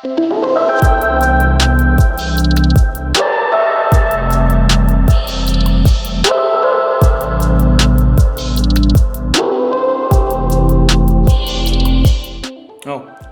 Oh,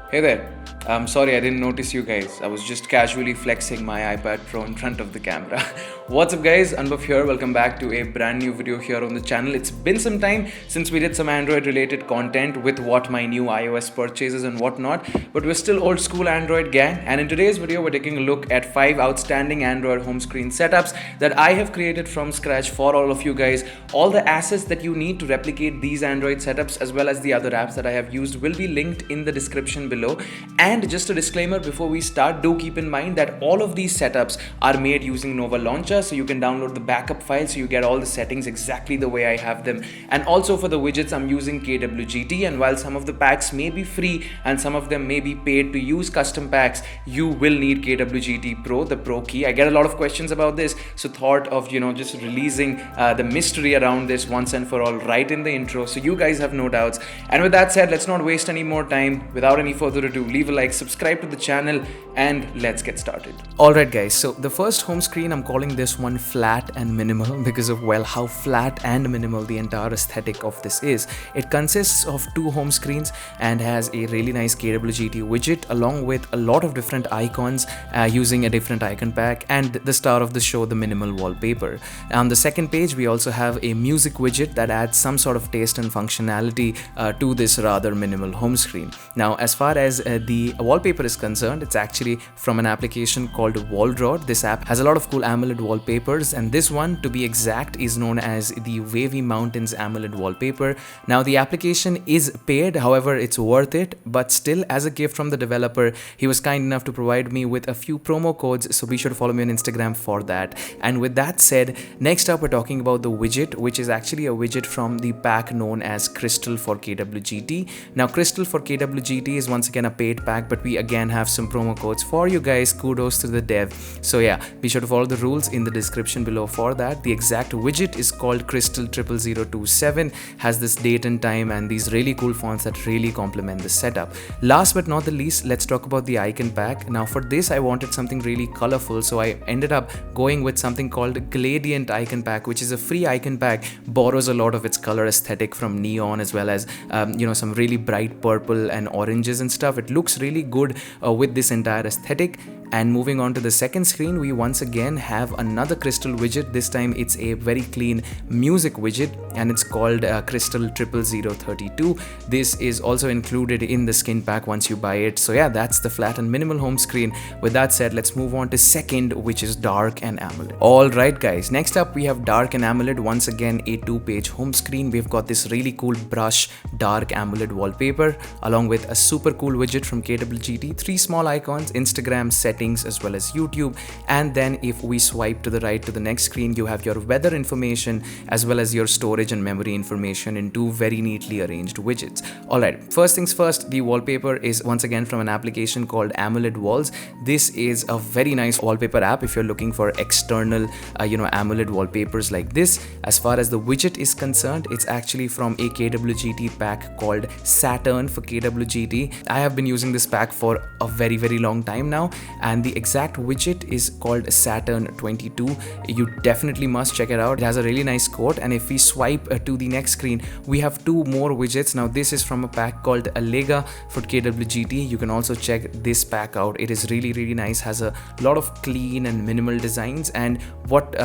hey there. I'm sorry I didn't notice you guys. I was just casually flexing my iPad Pro in front of the camera. What's up guys, Anubhav here. Welcome back to a brand new video here on the channel. It's been some time since we did some Android related content with what my new iOS purchases and whatnot, but we're still old school Android gang, and in today's video we're taking a look at 5 outstanding Android home screen setups that I have created from scratch for all of you guys. All the assets that you need to replicate these Android setups as well as the other apps that I have used will be linked in the description below. And just a disclaimer before we start, do keep in mind that all of these setups are made using Nova Launcher, so you can download the backup file so you get all the settings exactly the way I have them. And also for the widgets I'm using KWGT, and while some of the packs may be free and some of them may be paid to use custom packs, you will need KWGT Pro, the Pro key. I get a lot of questions about this, so thought of just releasing the mystery around this once and for all right in the intro so you guys have no doubts. And with that said, let's not waste any more time. Without any further ado, leave a like, subscribe to the channel, and let's get started. Alright guys, so the first home screen, I'm calling this one flat and minimal because of, well, how flat and minimal the entire aesthetic of this is. It consists of 2 home screens and has a really nice KWGT widget along with a lot of different icons using a different icon pack, and the star of the show, the minimal wallpaper. On the second page we also have a music widget that adds some sort of taste and functionality to this rather minimal home screen. Now as far as the wallpaper is concerned, it's actually from an application called Walldraw. This app has a lot of cool AMOLED wallpapers, and this one, to be exact, is known as the Wavy Mountains AMOLED wallpaper. Now the application is paid, however it's worth it, but still, as a gift from the developer, he was kind enough to provide me with a few promo codes, so be sure to follow me on Instagram for that. And with that said, next up we're talking about the widget, which is actually a widget from the pack known as Crystal for KWGT. Now Crystal for KWGT is once again a paid pack, but we again have some promo codes for you guys. Kudos to the dev. So yeah, be sure to follow the rules in the description below for that. The exact widget is called Crystal 00027, has this date and time and these really cool fonts that really complement the setup. Last but not the least, let's talk about the icon pack. Now for this I wanted something really colorful, so I ended up going with something called Gradient icon pack, which is a free icon pack, borrows a lot of its color aesthetic from neon as well as some really bright purple and oranges and stuff. It looks really good with this entire aesthetic. And moving on to the second screen, we once again have another Crystal widget. This time it's a very clean music widget and it's called Crystal 00032. This is also included in the skin pack once you buy it. So yeah, that's the flat and minimal home screen. With that said, let's move on to second, which is dark and AMOLED. Alright guys, next up we have dark and AMOLED. Once again a 2-page home screen. We've got this really cool brush dark AMOLED wallpaper along with a super cool widget from KWGT, 3 small icons, Instagram, settings as well as YouTube. And then if we swipe to the right to the next screen, you have your weather information as well as your storage and memory information in 2 very neatly arranged widgets. Alright, first things first, the wallpaper is once again from an application called AMOLED Walls. This is a very nice wallpaper app if you're looking for external AMOLED wallpapers like this. As far as the widget is concerned, it's actually from a KWGT pack called Saturn for KWGT. I have been using this pack for a very long time now, and the exact widget is called Saturn 22. You definitely must check it out. It has a really nice quote. And if we swipe to the next screen, we have 2 more widgets. Now this is from a pack called Allega for KWGT. You can also check this pack out. It is really nice, has a lot of clean and minimal designs, and what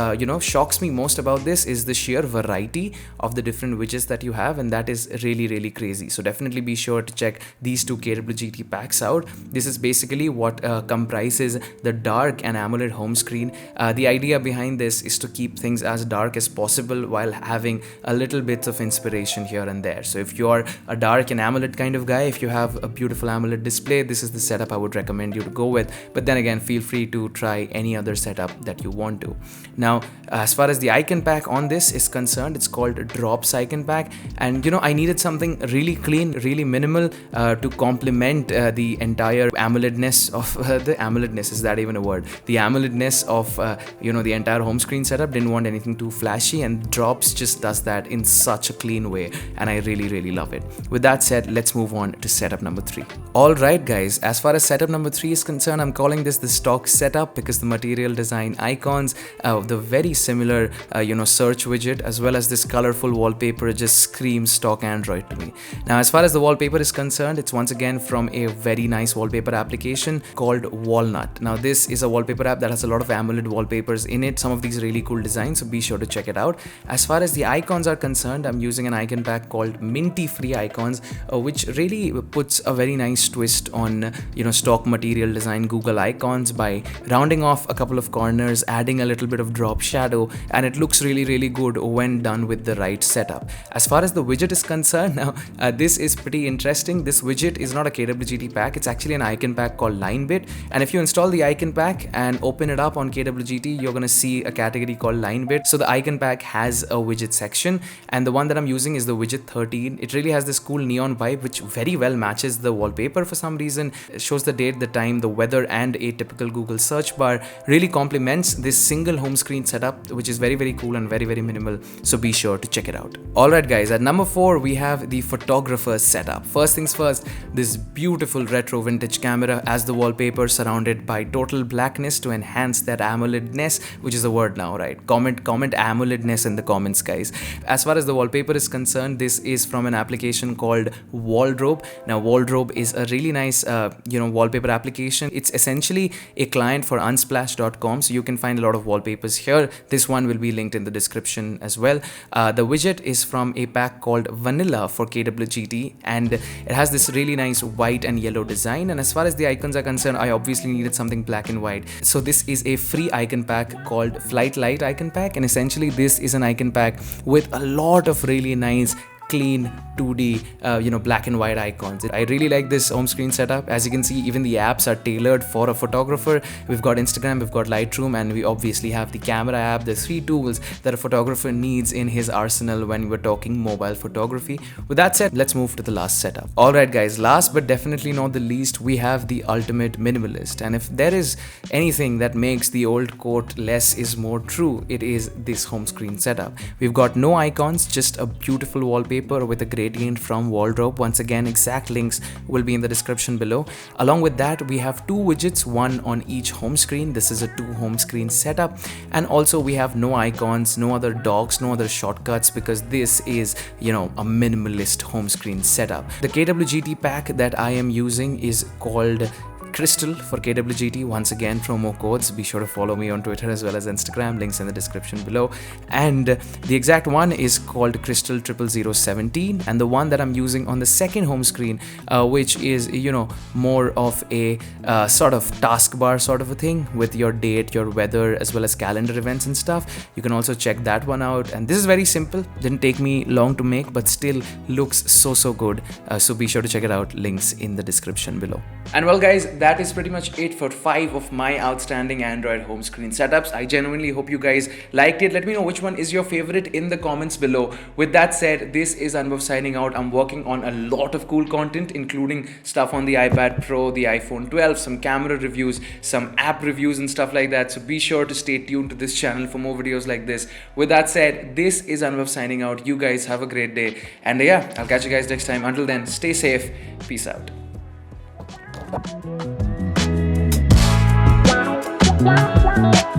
shocks me most about this is the sheer variety of the different widgets that you have, and that is really crazy. So definitely be sure to check these 2 KWGT packs out. This is basically what comprises the dark and AMOLED home screen. The idea behind this is to keep things as dark as possible while having a little bits of inspiration here and there. So if you're a dark and AMOLED kind of guy, if you have a beautiful AMOLED display, this is the setup I would recommend you to go with. But then again, feel free to try any other setup that you want to. Now, as far as the icon pack on this is concerned, it's called Drops icon pack. And I needed something really clean, really minimal to complement the entire AMOLEDness of the AMOLED AMOLEDness, is that even a word? The AMOLEDness of the entire home screen setup. Didn't want anything too flashy, and Drops just does that in such a clean way, and I really love it. With that said, let's move on to setup number 3. Alright guys, as far as setup number 3 is concerned, I'm calling this the stock setup because the material design icons, the very similar search widget, as well as this colorful wallpaper just screams stock Android to me. Now as far as the wallpaper is concerned, it's once again from a very nice wallpaper application called Walnut. Now this is a wallpaper app that has a lot of AMOLED wallpapers in it, some of these really cool designs, so be sure to check it out. As far as the icons are concerned, I'm using an icon pack called Minty Free Icons, which really puts a very nice twist on stock material design Google icons by rounding off a couple of corners, adding a little bit of drop shadow, and it looks really good when done with the right setup. As far as the widget is concerned, now this is pretty interesting. This widget is not a KWGT pack, it's actually an icon pack called LineBit, and if you install the icon pack and open it up on KWGT, you're gonna see a category called LineBit. So the icon pack has a widget section, and the one that I'm using is the widget 13. It really has this cool neon vibe which very well matches the wallpaper for some reason. It shows the date, the time, the weather, and a typical Google search bar. Really complements this single home screen setup, which is very cool and very minimal, so be sure to check it out. Alright guys, at number 4 we have the photographer's setup. First things first, this beautiful retro vintage camera as the wallpaper, surrounded by total blackness to enhance that AMOLEDness, which is a word now, right? Comment AMOLEDness in the comments, guys. As far as the wallpaper is concerned, this is from an application called Wardrobe. Now Wardrobe is a really nice wallpaper application. It's essentially a client for unsplash.com, so you can find a lot of wallpapers here. This one will be linked in the description as well. The widget is from a pack called Vanilla for KWGT, and it has this really nice white and yellow design. And as far as the icons are concerned, I obviously needed something black and white, so this is a free icon pack called Flight Light icon pack, and essentially this is an icon pack with a lot of really nice clean 2D black and white icons. I really like this home screen setup. As you can see, even the apps are tailored for a photographer. We've got Instagram, we've got Lightroom, and we obviously have the camera app. The 3 tools that a photographer needs in his arsenal when we're talking mobile photography. With that said, let's move to the last setup. Alright guys, last but definitely not the least, we have the ultimate minimalist. And if there is anything that makes the old quote less is more true, it is this home screen setup. We've got no icons, just a beautiful wallpaper with a gradient from Wardrobe. Once again, exact links will be in the description below. Along with that, we have 2 widgets, one on each home screen. This is a 2 home screen setup, and also we have no icons, no other docks, no other shortcuts, because this is a minimalist home screen setup. The KWGT pack that I am using is called Crystal for KWGT. Once again, promo codes. Be sure to follow me on Twitter as well as Instagram. Links in the description below. And the exact one is called Crystal 00017. And the one that I'm using on the second home screen, which is more of a sort of taskbar sort of a thing with your date, your weather, as well as calendar events and stuff. You can also check that one out. And this is very simple. Didn't take me long to make, but still looks so good. So be sure to check it out. Links in the description below. And well guys, that is pretty much it for 5 of my outstanding Android home screen setups. I genuinely hope you guys liked it. Let me know which one is your favorite in the comments below. With that said, this is Anubhav signing out. I'm working on a lot of cool content, including stuff on the iPad Pro, the iPhone 12, some camera reviews, some app reviews and stuff like that. So be sure to stay tuned to this channel for more videos like this. With that said, this is Anubhav signing out. You guys have a great day. And yeah, I'll catch you guys next time. Until then, stay safe. Peace out. Yeah.